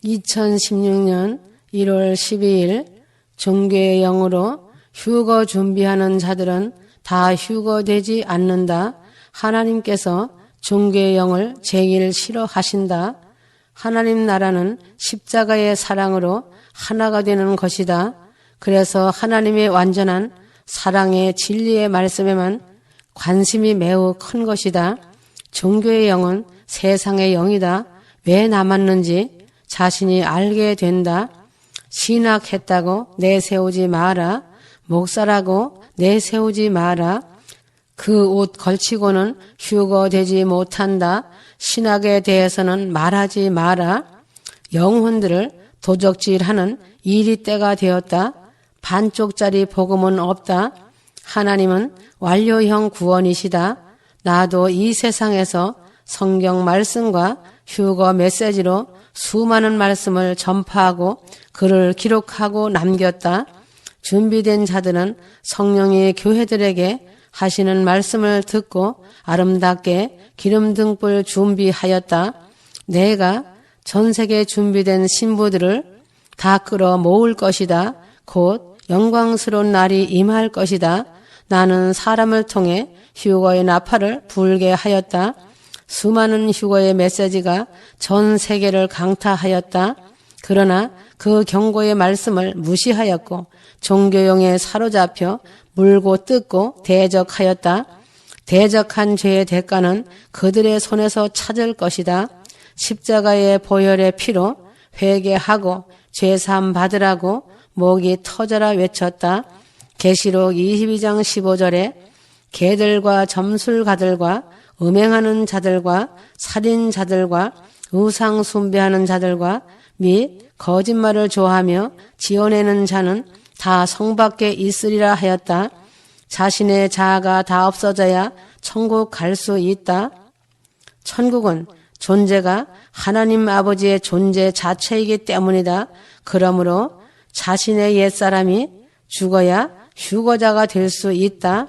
2016년 1월 12일 종교의 영으로 휴거 준비하는 자들은 다 휴거되지 않는다. 하나님께서 종교의 영을 제일 싫어하신다. 하나님 나라는 십자가의 사랑으로 하나가 되는 것이다. 그래서 하나님의 완전한 사랑의 진리의 말씀에만 관심이 매우 큰 것이다. 종교의 영은 세상의 영이다. 왜 남았는지 자신이 알게 된다. 신학했다고 내세우지 마라. 목사라고 내세우지 마라. 그 옷 걸치고는 휴거되지 못한다. 신학에 대해서는 말하지 마라. 영혼들을 도적질하는 이리 때가 되었다. 반쪽짜리 복음은 없다. 하나님은 완료형 구원이시다. 나도 이 세상에서 성경 말씀과 휴거 메시지로 수많은 말씀을 전파하고 글을 기록하고 남겼다. 준비된 자들은 성령이 교회들에게 하시는 말씀을 듣고 아름답게 기름 등불 준비하였다. 내가 전 세계 준비된 신부들을 다 끌어 모을 것이다. 곧 영광스러운 날이 임할 것이다. 나는 사람을 통해 휴거의 나팔을 불게 하였다. 수많은 휴거의 메시지가 전 세계를 강타하였다. 그러나 그 경고의 말씀을 무시하였고 종교용에 사로잡혀 물고 뜯고 대적하였다. 대적한 죄의 대가는 그들의 손에서 찾을 것이다. 십자가의 보혈의 피로 회개하고 죄사함 받으라고 목이 터져라 외쳤다. 계시록 22장 15절에 개들과 점술가들과 음행하는 자들과 살인자들과 우상 숭배하는 자들과 및 거짓말을 좋아하며 지어내는 자는 다 성 밖에 있으리라 하였다. 자신의 자아가 다 없어져야 천국 갈 수 있다. 천국은 존재가 하나님 아버지의 존재 자체이기 때문이다. 그러므로 자신의 옛사람이 죽어야 휴거자가 될 수 있다.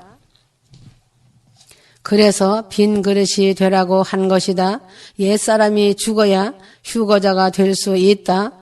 그래서 빈 그릇이 되라고 한 것이다. 옛사람이 죽어야 휴거자가 될 수 있다.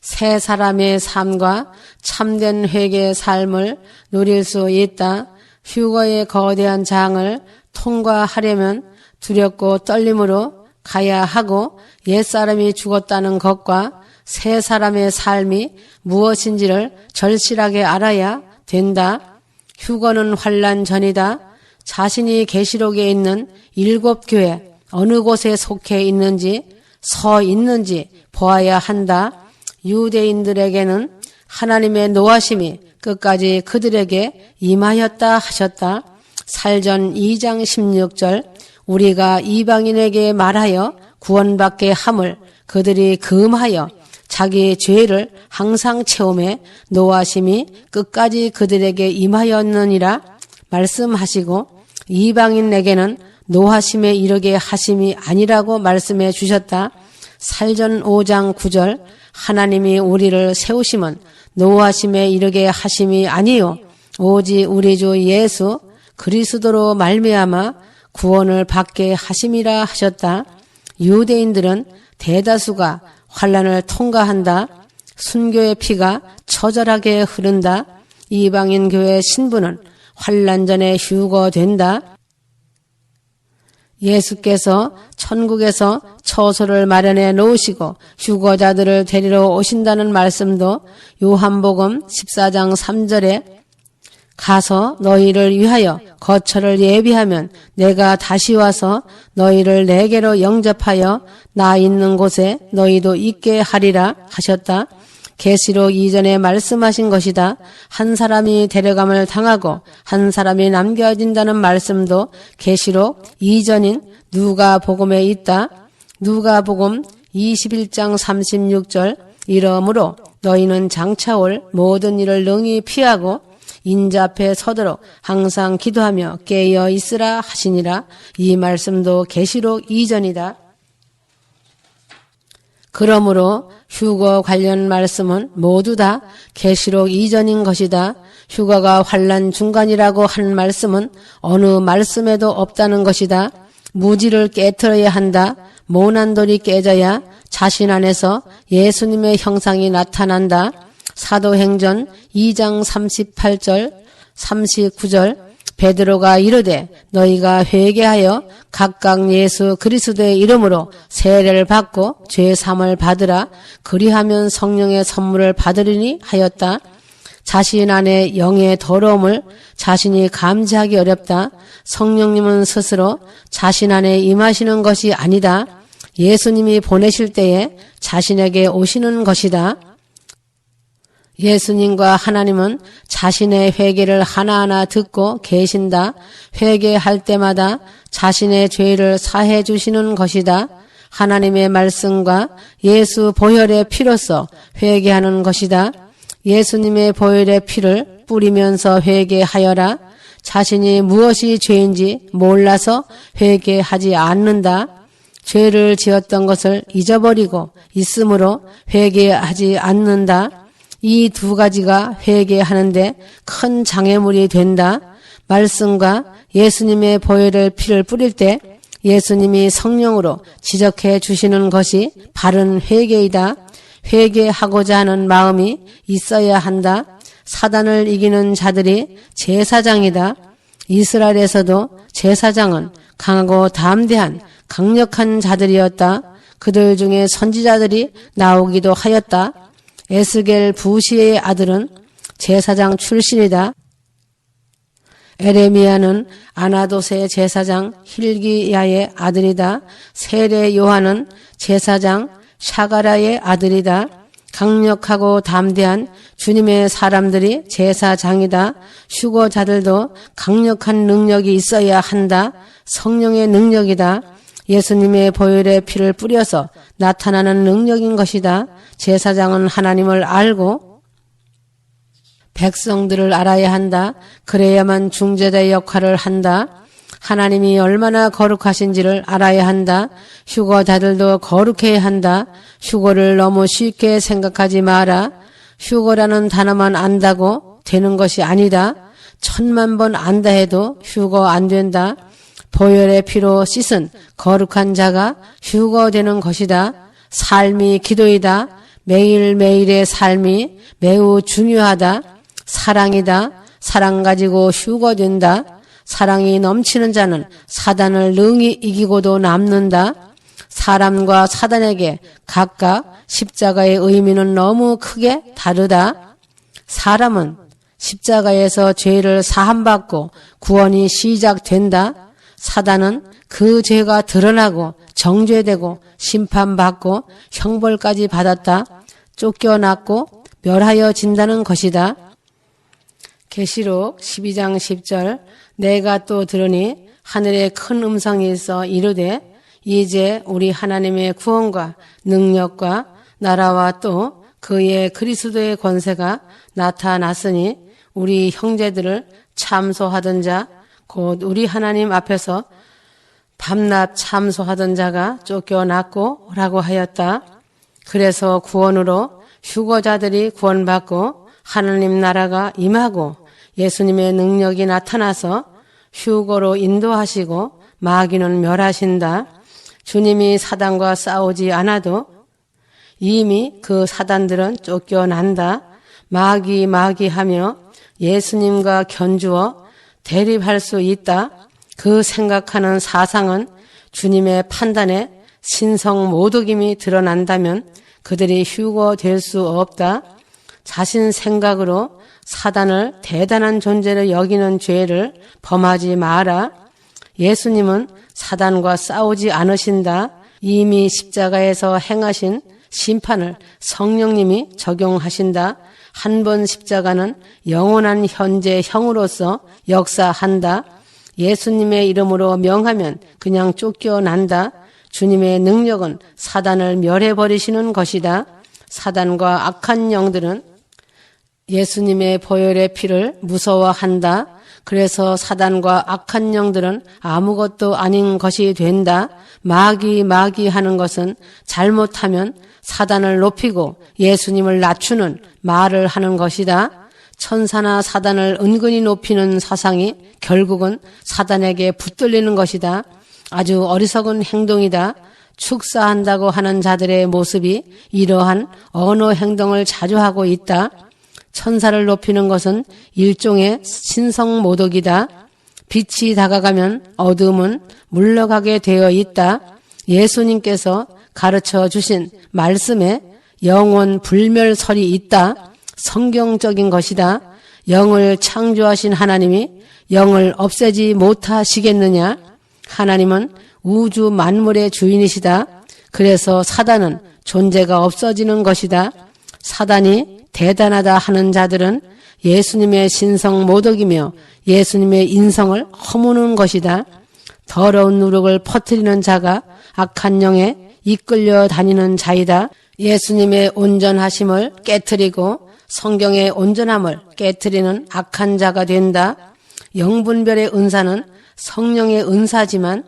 새 사람의 삶과 참된 회개의 삶을 누릴 수 있다. 휴거의 거대한 장을 통과하려면 두렵고 떨림으로 가야 하고 옛사람이 죽었다는 것과 새 사람의 삶이 무엇인지를 절실하게 알아야 된다. 휴거는 환난 전이다. 자신이 계시록에 있는 7교회 어느 곳에 속해 있는지 서 있는지 보아야 한다. 유대인들에게는 하나님의 노하심이 끝까지 그들에게 임하였다 하셨다. 살전 2장 16절 우리가 이방인에게 말하여 구원받게 함을 그들이 금하여 자기 죄를 항상 채우매 노하심이 끝까지 그들에게 임하였느니라 말씀하시고 이방인에게는 노하심에 이르게 하심이 아니라고 말씀해 주셨다. 살전 5장 9절 하나님이 우리를 세우심은 노하심에 이르게 하심이 아니요 오직 우리 주 예수 그리스도로 말미암아 구원을 받게 하심이라 하셨다. 유대인들은 대다수가 환난을 통과한다. 순교의 피가 처절하게 흐른다. 이방인 교회 신부는 환난 전에 휴거된다. 예수께서 천국에서 처소를 마련해 놓으시고 휴거자들을 데리러 오신다는 말씀도 요한복음 14장 3절에 가서 너희를 위하여 거처를 예비하면 내가 다시 와서 너희를 내게로 영접하여 나 있는 곳에 너희도 있게 하리라 하셨다. 계시록 이전에 말씀하신 것이다. 한 사람이 데려감을 당하고 한 사람이 남겨진다는 말씀도 계시록 이전인 누가복음에 있다. 누가복음 21장 36절 이러므로 너희는 장차 올 모든 일을 능히 피하고 인자 앞에 서도록 항상 기도하며 깨어 있으라 하시니라. 이 말씀도 계시록 이전이다. 그러므로 휴거 관련 말씀은 모두 다 계시록 이전인 것이다. 휴거가 환난 중간이라고 한 말씀은 어느 말씀에도 없다는 것이다. 무지를 깨트려야 한다. 모난 돌이 깨져야 자신 안에서 예수님의 형상이 나타난다. 사도행전 2장 38절 39절 베드로가 이르되 너희가 회개하여 각각 예수 그리스도의 이름으로 세례를 받고 죄 사함을 받으라. 그리하면 성령의 선물을 받으리니 하였다. 자신 안에 영의 더러움을 자신이 감지하기 어렵다. 성령님은 스스로 자신 안에 임하시는 것이 아니다. 예수님이 보내실 때에 자신에게 오시는 것이다. 예수님과 하나님은 자신의 회개를 하나하나 듣고 계신다. 회개할 때마다 자신의 죄를 사해 주시는 것이다. 하나님의 말씀과 예수 보혈의 피로써 회개하는 것이다. 예수님의 보혈의 피를 뿌리면서 회개하여라. 자신이 무엇이 죄인지 몰라서 회개하지 않는다. 죄를 지었던 것을 잊어버리고 있으므로 회개하지 않는다. 이 두 가지가 회개하는데 큰 장애물이 된다. 말씀과 예수님의 보혈의 피를 뿌릴 때 예수님이 성령으로 지적해 주시는 것이 바른 회개이다. 회개하고자 하는 마음이 있어야 한다. 사단을 이기는 자들이 제사장이다. 이스라엘에서도 제사장은 강하고 담대한 강력한 자들이었다. 그들 중에 선지자들이 나오기도 하였다. 에스겔 부시의 아들은 제사장 출신이다. 에레미야는 아나도스의 제사장 힐기야의 아들이다. 세례 요한은 제사장 샤가라의 아들이다. 강력하고 담대한 주님의 사람들이 제사장이다. 휴거자들도 강력한 능력이 있어야 한다. 성령의 능력이다. 예수님의 보혈의 피를 뿌려서 나타나는 능력인 것이다. 제사장은 하나님을 알고 백성들을 알아야 한다. 그래야만 중재자의 역할을 한다. 하나님이 얼마나 거룩하신지를 알아야 한다. 휴거자들도 거룩해야 한다. 휴거를 너무 쉽게 생각하지 마라. 휴거라는 단어만 안다고 되는 것이 아니다. 1000만 안다 해도 휴거 안 된다. 보혈의 피로 씻은 거룩한 자가 휴거되는 것이다. 삶이 기도이다. 매일매일의 삶이 매우 중요하다. 사랑이다. 사랑 가지고 휴거된다. 사랑이 넘치는 자는 사단을 능히 이기고도 남는다. 사람과 사단에게 각각 십자가의 의미는 너무 크게 다르다. 사람은 십자가에서 죄를 사함받고 구원이 시작된다. 사단은 그 죄가 드러나고 정죄되고 심판받고 형벌까지 받았다. 쫓겨났고 멸하여진다는 것이다. 계시록 12장 10절 내가 또 들으니 하늘에 큰 음성이 있어 이르되 이제 우리 하나님의 구원과 능력과 나라와 또 그의 그리스도의 권세가 나타났으니 우리 형제들을 참소하던 자 곧 우리 하나님 앞에서 밤낮 참소하던 자가 쫓겨났고 라고 하였다. 그래서 구원으로 휴거자들이 구원받고 하나님 나라가 임하고 예수님의 능력이 나타나서 휴거로 인도하시고 마귀는 멸하신다. 주님이 사단과 싸우지 않아도 이미 그 사단들은 쫓겨난다. 마귀하며 예수님과 견주어 대립할 수 있다. 그 생각하는 사상은 주님의 판단에 신성 모독임이 드러난다면 그들이 휴거될 수 없다. 자신 생각으로 사단을 대단한 존재로 여기는 죄를 범하지 마라. 예수님은 사단과 싸우지 않으신다. 이미 십자가에서 행하신 심판을 성령님이 적용하신다. 한 번 십자가는 영원한 현재형으로서 역사한다. 예수님의 이름으로 명하면 그냥 쫓겨난다. 주님의 능력은 사단을 멸해버리시는 것이다. 사단과 악한 영들은 예수님의 보혈의 피를 무서워한다. 그래서 사단과 악한 영들은 아무것도 아닌 것이 된다. 마귀 하는 것은 잘못하면 사단을 높이고 예수님을 낮추는 말을 하는 것이다. 천사나 사단을 은근히 높이는 사상이 결국은 사단에게 붙들리는 것이다. 아주 어리석은 행동이다. 축사한다고 하는 자들의 모습이 이러한 언어 행동을 자주 하고 있다. 천사를 높이는 것은 일종의 신성모독이다. 빛이 다가가면 어둠은 물러가게 되어 있다. 예수님께서 가르쳐 주신 말씀에 영원 불멸설이 있다. 성경적인 것이다. 영을 창조하신 하나님이 영을 없애지 못하시겠느냐? 하나님은 우주 만물의 주인이시다. 그래서 사단은 존재가 없어지는 것이다. 사단이 대단하다 하는 자들은 예수님의 신성 모독이며 예수님의 인성을 허무는 것이다. 더러운 누룩을 퍼뜨리는 자가 악한 영에 이끌려 다니는 자이다. 예수님의 온전하심을 깨트리고 성경의 온전함을 깨트리는 악한 자가 된다. 영분별의 은사는 성령의 은사지만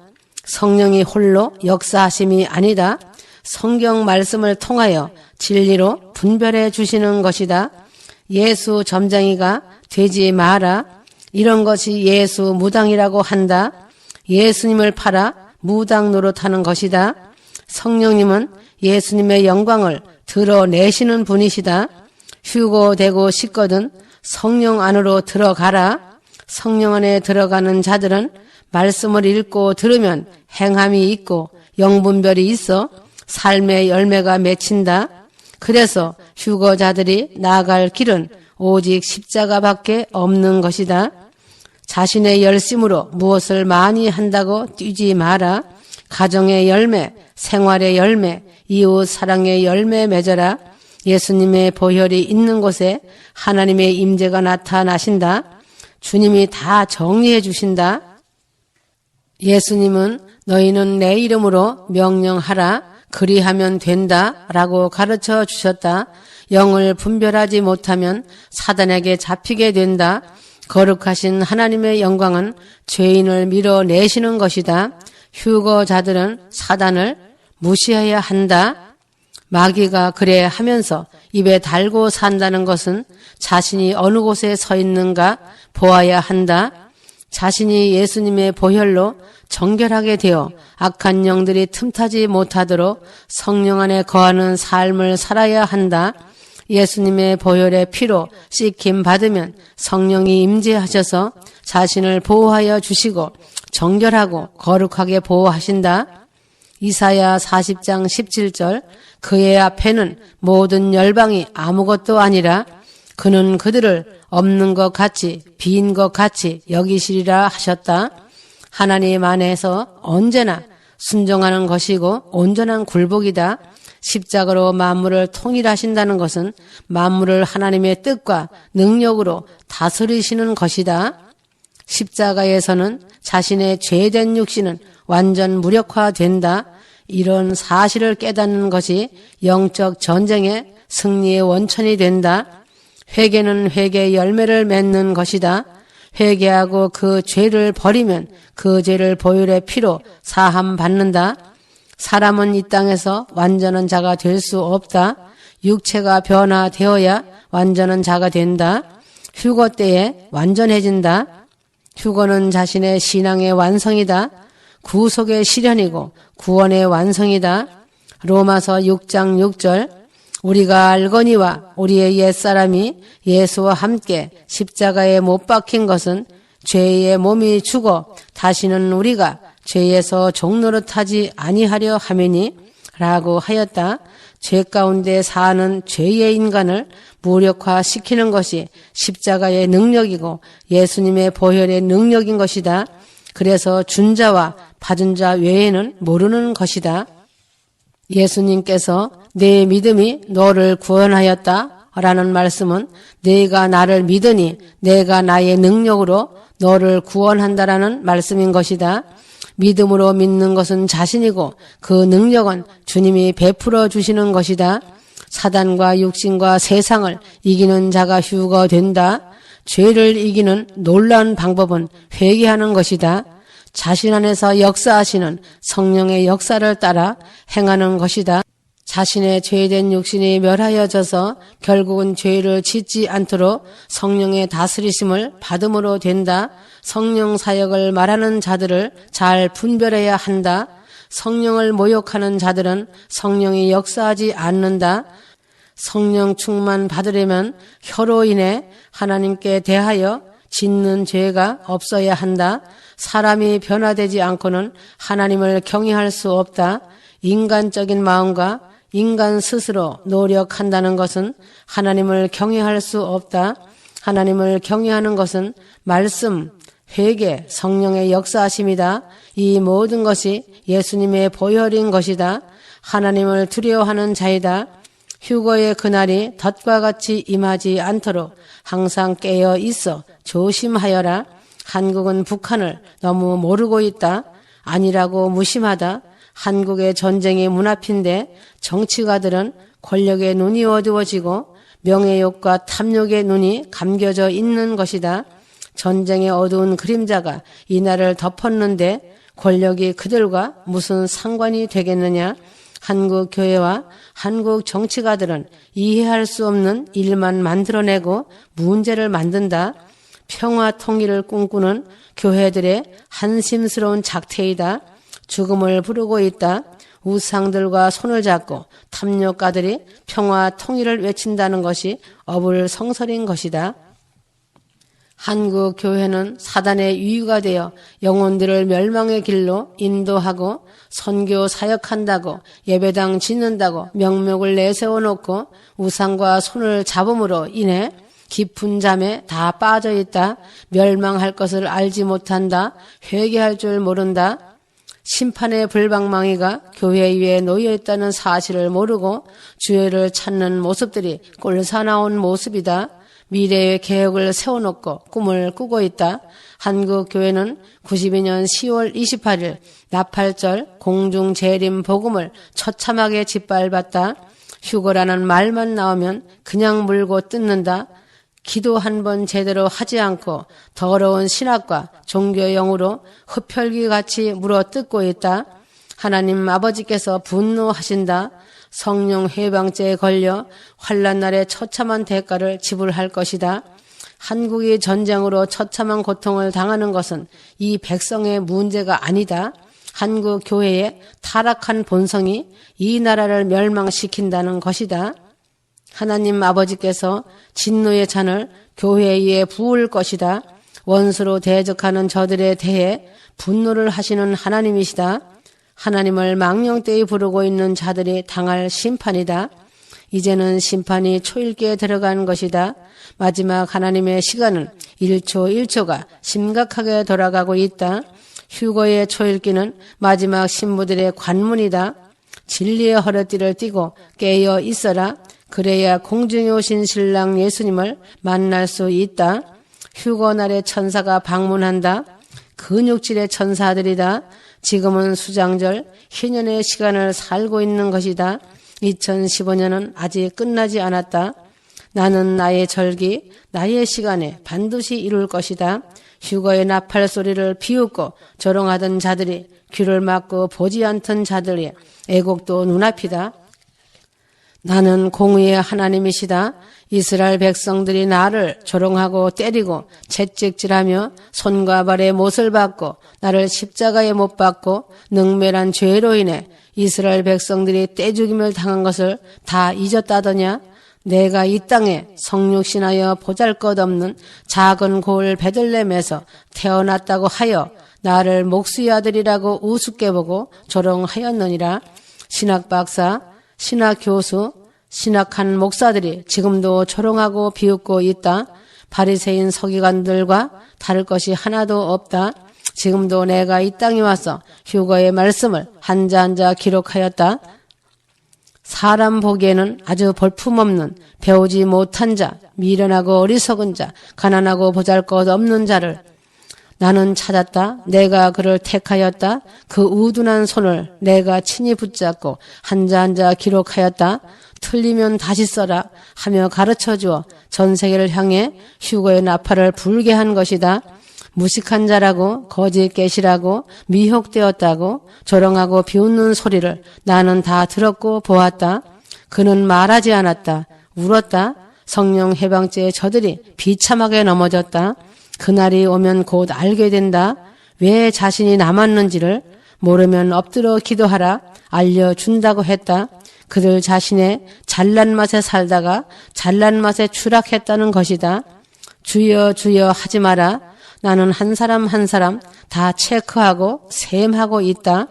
성령이 홀로 역사하심이 아니다. 성경 말씀을 통하여 진리로 분별해 주시는 것이다. 예수 점쟁이가 되지 마라. 이런 것이 예수 무당이라고 한다. 예수님을 팔아 무당 노릇하는 것이다. 성령님은 예수님의 영광을 드러내시는 분이시다. 휴고되고 싶거든 성령 안으로 들어가라. 성령 안에 들어가는 자들은 말씀을 읽고 들으면 행함이 있고 영분별이 있어 삶의 열매가 맺힌다. 그래서 휴거자들이 나아갈 길은 오직 십자가밖에 없는 것이다. 자신의 열심으로 무엇을 많이 한다고 뛰지 마라. 가정의 열매, 생활의 열매, 이웃 사랑의 열매 맺어라. 예수님의 보혈이 있는 곳에 하나님의 임재가 나타나신다. 주님이 다 정리해 주신다. 예수님은 너희는 내 이름으로 명령하라. 그리하면 된다. 라고 가르쳐 주셨다. 영을 분별하지 못하면 사단에게 잡히게 된다. 거룩하신 하나님의 영광은 죄인을 밀어내시는 것이다. 휴거자들은 사단을 무시해야 한다. 마귀가 그래 하면서 입에 달고 산다는 것은 자신이 어느 곳에 서 있는가 보아야 한다. 자신이 예수님의 보혈로 정결하게 되어 악한 영들이 틈타지 못하도록 성령 안에 거하는 삶을 살아야 한다. 예수님의 보혈의 피로 씻김 받으면 성령이 임재하셔서 자신을 보호하여 주시고 정결하고 거룩하게 보호하신다. 이사야 40장 17절 그의 앞에는 모든 열방이 아무것도 아니라 그는 그들을 없는 것 같이 빈 것 같이 여기시리라 하셨다. 하나님 안에서 언제나 순종하는 것이고 온전한 굴복이다. 십자가로 만물을 통일하신다는 것은 만물을 하나님의 뜻과 능력으로 다스리시는 것이다. 십자가에서는 자신의 죄된 육신은 완전 무력화된다. 이런 사실을 깨닫는 것이 영적 전쟁의 승리의 원천이 된다. 회개는 회개의 열매를 맺는 것이다. 회개하고 그 죄를 버리면 그 죄를 보혈의 피로 사함 받는다. 사람은 이 땅에서 완전한 자가 될 수 없다. 육체가 변화되어야 완전한 자가 된다. 휴거 때에 완전해진다. 휴거는 자신의 신앙의 완성이다. 구속의 실현이고 구원의 완성이다. 로마서 6장 6절 우리가 알거니와 우리의 옛사람이 예수와 함께 십자가에 못 박힌 것은 죄의 몸이 죽어 다시는 우리가 죄에서 종노릇하지 아니하려 함이니 라고 하였다. 죄 가운데 사는 죄의 인간을 무력화시키는 것이 십자가의 능력이고 예수님의 보혈의 능력인 것이다. 그래서 준 자와 받은 자 외에는 모르는 것이다. 예수님께서 내 믿음이 너를 구원하였다 라는 말씀은 내가 나를 믿으니 내가 나의 능력으로 너를 구원한다라는 말씀인 것이다. 믿음으로 믿는 것은 자신이고 그 능력은 주님이 베풀어 주시는 것이다. 사단과 육신과 세상을 이기는 자가 휴거된다. 죄를 이기는 놀라운 방법은 회개하는 것이다. 자신 안에서 역사하시는 성령의 역사를 따라 행하는 것이다. 자신의 죄된 육신이 멸하여져서 결국은 죄를 짓지 않도록 성령의 다스리심을 받음으로 된다. 성령 사역을 말하는 자들을 잘 분별해야 한다. 성령을 모욕하는 자들은 성령이 역사하지 않는다. 성령 충만 받으려면 혀로 인해 하나님께 대하여 짓는 죄가 없어야 한다. 사람이 변화되지 않고는 하나님을 경외할 수 없다. 인간적인 마음과 인간 스스로 노력한다는 것은 하나님을 경외할 수 없다. 하나님을 경외하는 것은 말씀, 회개, 성령의 역사하심이다. 이 모든 것이 예수님의 보혈인 것이다. 하나님을 두려워하는 자이다. 휴거의 그날이 덫과 같이 임하지 않도록 항상 깨어 있어 조심하여라. 한국은 북한을 너무 모르고 있다. 아니라고 무심하다. 한국의 전쟁이 문 앞인데 정치가들은 권력의 눈이 어두워지고 명예욕과 탐욕의 눈이 감겨져 있는 것이다. 전쟁의 어두운 그림자가 이날을 덮었는데 권력이 그들과 무슨 상관이 되겠느냐? 한국 교회와 한국 정치가들은 이해할 수 없는 일만 만들어내고 문제를 만든다. 평화 통일을 꿈꾸는 교회들의 한심스러운 작태이다. 죽음을 부르고 있다. 우상들과 손을 잡고 탐욕가들이 평화 통일을 외친다는 것이 어불성설인 것이다. 한국 교회는 사단의 유유가 되어 영혼들을 멸망의 길로 인도하고 선교 사역한다고 예배당 짓는다고 명목을 내세워놓고 우상과 손을 잡음으로 인해 깊은 잠에 다 빠져 있다. 멸망할 것을 알지 못한다. 회개할 줄 모른다. 심판의 불방망이가 교회 위에 놓여있다는 사실을 모르고 주의를 찾는 모습들이 꼴사나운 모습이다. 미래의 계획을 세워놓고 꿈을 꾸고 있다. 한국 교회는 92년 10월 28일 나팔절 공중재림 복음을 처참하게 짓밟았다. 휴거라는 말만 나오면 그냥 물고 뜯는다. 기도 한 번 제대로 하지 않고 더러운 신학과 종교영으로 흡혈귀같이 물어뜯고 있다. 하나님 아버지께서 분노하신다. 성령 해방죄에 걸려 환난날에 처참한 대가를 지불할 것이다. 한국이 전쟁으로 처참한 고통을 당하는 것은 이 백성의 문제가 아니다. 한국 교회의 타락한 본성이 이 나라를 멸망시킨다는 것이다. 하나님 아버지께서 진노의 잔을 교회 위에 부을 것이다. 원수로 대적하는 저들에 대해 분노를 하시는 하나님이시다. 하나님을 망령되이 부르고 있는 자들이 당할 심판이다. 이제는 심판이 초일기에 들어간 것이다. 마지막 하나님의 시간은 1초 1초가 심각하게 돌아가고 있다. 휴거의 초일기는 마지막 신부들의 관문이다. 진리의 허리띠를 띠고 깨어 있어라. 그래야 공중에 오신 신랑 예수님을 만날 수 있다. 휴거날에 천사가 방문한다. 근육질의 천사들이다. 지금은 수장절 희년의 시간을 살고 있는 것이다. 2015년은 아직 끝나지 않았다. 나는 나의 절기, 나의 시간에 반드시 이룰 것이다. 휴거의 나팔 소리를 비웃고 조롱하던 자들이 귀를 막고 보지 않던 자들의 애곡도 눈앞이다. 나는 공의의 하나님이시다. 이스라엘 백성들이 나를 조롱하고 때리고 채찍질하며 손과 발에 못을 박고 나를 십자가에 못 박고 능멸한 죄로 인해 이스라엘 백성들이 떼죽임을 당한 것을 다 잊었다더냐? 내가 이 땅에 성육신하여 보잘것없는 작은 고을 베들렘에서 태어났다고 하여 나를 목수의 아들이라고 우습게 보고 조롱하였느니라. 신학박사, 신학교수, 신학한 목사들이 지금도 조롱하고 비웃고 있다. 바리새인 서기관들과 다를 것이 하나도 없다. 지금도 내가 이 땅에 와서 휴거의 말씀을 한자 한자 기록하였다. 사람 보기에는 아주 볼품없는 배우지 못한 자, 미련하고 어리석은 자, 가난하고 보잘것없는 자를 나는 찾았다. 내가 그를 택하였다. 그 우둔한 손을 내가 친히 붙잡고 한자 한자 기록하였다. 틀리면 다시 써라 하며 가르쳐주어 전 세계를 향해 휴거의 나팔을 불게 한 것이다. 무식한 자라고 거짓 계시라고 미혹되었다고 조롱하고 비웃는 소리를 나는 다 들었고 보았다. 그는 말하지 않았다. 울었다. 성령 해방죄에 저들이 비참하게 넘어졌다. 그날이 오면 곧 알게 된다. 왜 자신이 남았는지를 모르면 엎드려 기도하라 알려준다고 했다. 그들 자신의 잘난 맛에 살다가 잘난 맛에 추락했다는 것이다. 주여 주여 하지 마라. 나는 한 사람 한 사람 다 체크하고 셈하고 있다.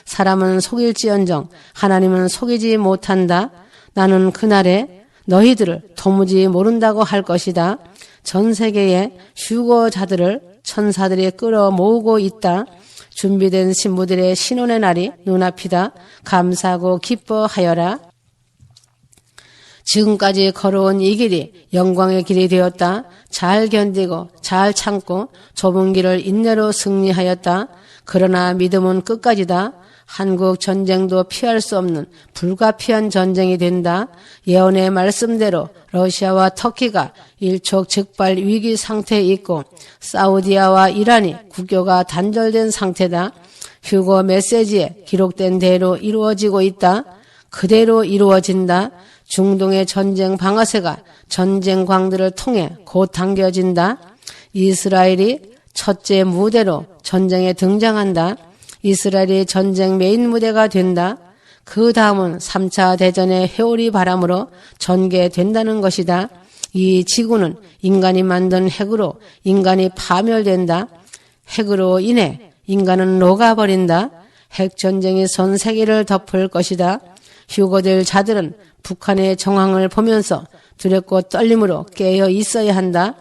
사람은 속일지언정 하나님은 속이지 못한다. 나는 그날에 너희들을 도무지 모른다고 할 것이다. 전 세계의 휴거자들을 천사들이 끌어 모으고 있다. 준비된 신부들의 신혼의 날이 눈앞이다. 감사하고 기뻐하여라. 지금까지 걸어온 이 길이 영광의 길이 되었다. 잘 견디고 잘 참고 좁은 길을 인내로 승리하였다. 그러나 믿음은 끝까지다. 한국 전쟁도 피할 수 없는 불가피한 전쟁이 된다. 예언의 말씀대로 러시아와 터키가 일촉즉발 위기 상태에 있고 사우디아와 이란이 국교가 단절된 상태다. 휴거 메시지에 기록된 대로 이루어지고 있다. 그대로 이루어진다. 중동의 전쟁 방아쇠가 전쟁 광들을 통해 곧 당겨진다. 이스라엘이 첫째 무대로 전쟁에 등장한다. 이스라엘이 전쟁 메인 무대가 된다. 그 다음은 3차 대전의 회오리 바람으로 전개된다는 것이다. 이 지구는 인간이 만든 핵으로 인간이 파멸된다. 핵으로 인해 인간은 녹아버린다. 핵전쟁이 전 세계를 덮을 것이다. 휴거될 자들은 북한의 정황을 보면서 두렵고 떨림으로 깨어 있어야 한다.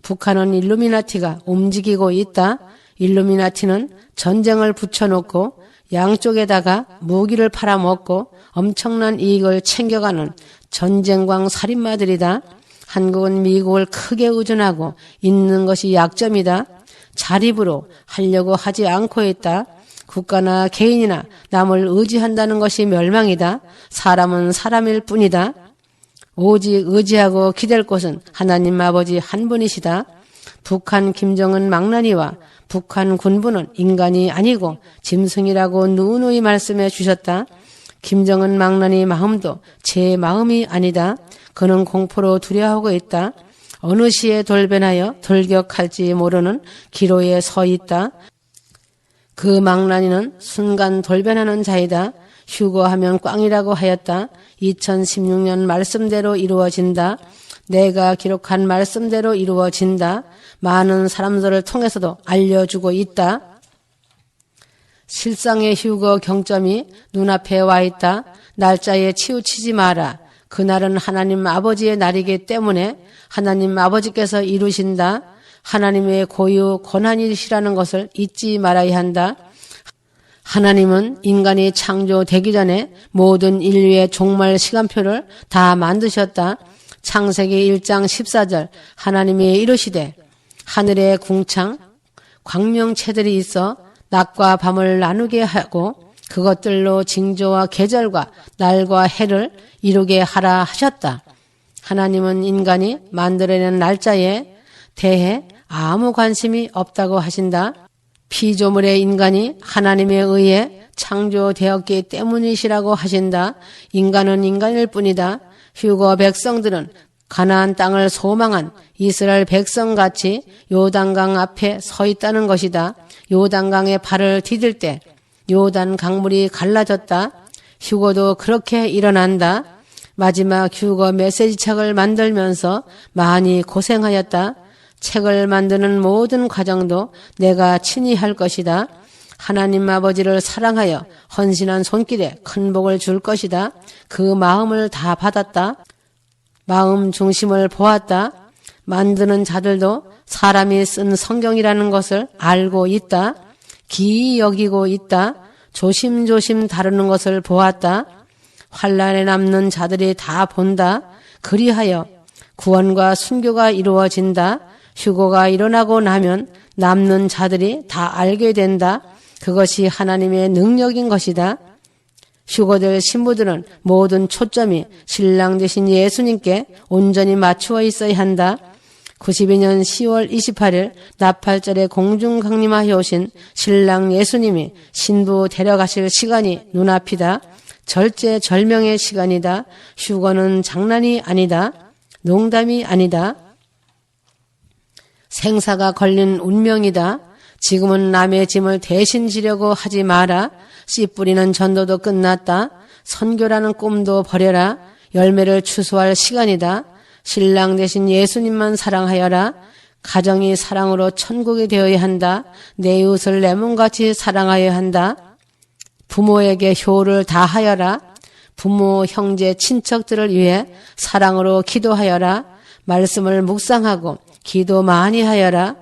북한은 일루미나티가 움직이고 있다. 일루미나티는 전쟁을 붙여놓고 양쪽에다가 무기를 팔아먹고 엄청난 이익을 챙겨가는 전쟁광 살인마들이다. 한국은 미국을 크게 의존하고 있는 것이 약점이다. 자립으로 하려고 하지 않고 있다. 국가나 개인이나 남을 의지한다는 것이 멸망이다. 사람은 사람일 뿐이다. 오직 의지하고 기댈 곳은 하나님 아버지 한 분이시다. 북한 김정은 망나니와 북한 군부는 인간이 아니고 짐승이라고 누누이 말씀해 주셨다. 김정은 망나니 마음도 제 마음이 아니다. 그는 공포로 두려워하고 있다. 어느 시에 돌변하여 돌격할지 모르는 기로에 서 있다. 그 망나니는 순간 돌변하는 자이다. 휴거하면 꽝이라고 하였다. 2016년 말씀대로 이루어진다. 내가 기록한 말씀대로 이루어진다. 많은 사람들을 통해서도 알려주고 있다. 실상의 휴거 경점이 눈앞에 와 있다. 날짜에 치우치지 마라. 그날은 하나님 아버지의 날이기 때문에 하나님 아버지께서 이루신다. 하나님의 고유 권한이시라는 것을 잊지 말아야 한다. 하나님은 인간이 창조되기 전에 모든 인류의 종말 시간표를 다 만드셨다. 창세기 1장 14절 하나님이 이르시되 하늘에 궁창 광명체들이 있어 낮과 밤을 나누게 하고 그것들로 징조와 계절과 날과 해를 이루게 하라 하셨다. 하나님은 인간이 만들어낸 날짜에 대해 아무 관심이 없다고 하신다. 피조물의 인간이 하나님에 의해 창조되었기 때문이시라고 하신다. 인간은 인간일 뿐이다. 휴거 백성들은 가나안 땅을 소망한 이스라엘 백성같이 요단강 앞에 서 있다는 것이다. 요단강에 발을 디딜 때 요단 강물이 갈라졌다. 휴거도 그렇게 일어난다. 마지막 휴거 메시지 책을 만들면서 많이 고생하였다. 책을 만드는 모든 과정도 내가 친히 할 것이다. 하나님 아버지를 사랑하여 헌신한 손길에 큰 복을 줄 것이다. 그 마음을 다 받았다. 마음 중심을 보았다. 만드는 자들도 사람이 쓴 성경이라는 것을 알고 있다. 기이 여기고 있다. 조심조심 다루는 것을 보았다. 환란에 남는 자들이 다 본다. 그리하여 구원과 순교가 이루어진다. 휴거가 일어나고 나면 남는 자들이 다 알게 된다. 그것이 하나님의 능력인 것이다. 휴거될 신부들은 모든 초점이 신랑 되신 예수님께 온전히 맞추어 있어야 한다. 92년 10월 28일 나팔절에 공중 강림하여 오신 신랑 예수님이 신부 데려가실 시간이 눈앞이다. 절제절명의 시간이다. 휴거는 장난이 아니다. 농담이 아니다. 생사가 걸린 운명이다. 지금은 남의 짐을 대신 지려고 하지 마라. 씨 뿌리는 전도도 끝났다. 선교라는 꿈도 버려라. 열매를 추수할 시간이다. 신랑 대신 예수님만 사랑하여라. 가정이 사랑으로 천국이 되어야 한다. 내 이웃을 내 몸같이 사랑하여야 한다. 부모에게 효를 다하여라. 부모, 형제, 친척들을 위해 사랑으로 기도하여라. 말씀을 묵상하고 기도 많이 하여라.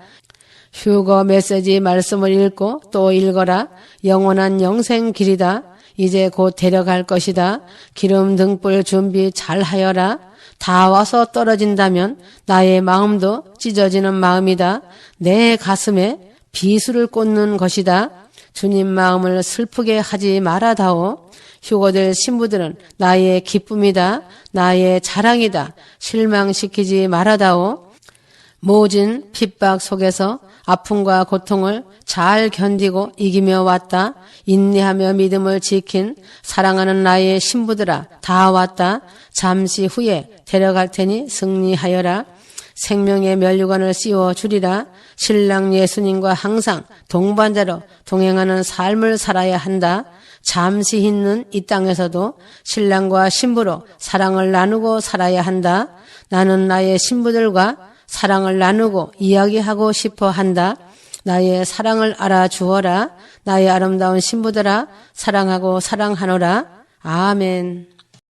휴거 메시지 말씀을 읽고 또 읽어라. 영원한 영생 길이다. 이제 곧 데려갈 것이다. 기름 등불 준비 잘 하여라. 다 와서 떨어진다면 나의 마음도 찢어지는 마음이다. 내 가슴에 비수를 꽂는 것이다. 주님 마음을 슬프게 하지 말아다오. 휴거될 신부들은 나의 기쁨이다. 나의 자랑이다. 실망시키지 말아다오. 모진 핍박 속에서 아픔과 고통을 잘 견디고 이기며 왔다. 인내하며 믿음을 지킨 사랑하는 나의 신부들아, 다 왔다. 잠시 후에 데려갈 테니 승리하여라. 생명의 면류관을 씌워주리라. 신랑 예수님과 항상 동반자로 동행하는 삶을 살아야 한다. 잠시 있는 이 땅에서도 신랑과 신부로 사랑을 나누고 살아야 한다. 나는 나의 신부들과 사랑을 나누고 이야기하고 싶어 한다. 나의 사랑을 알아주어라. 나의 아름다운 신부들아, 사랑하고 사랑하노라. 아멘.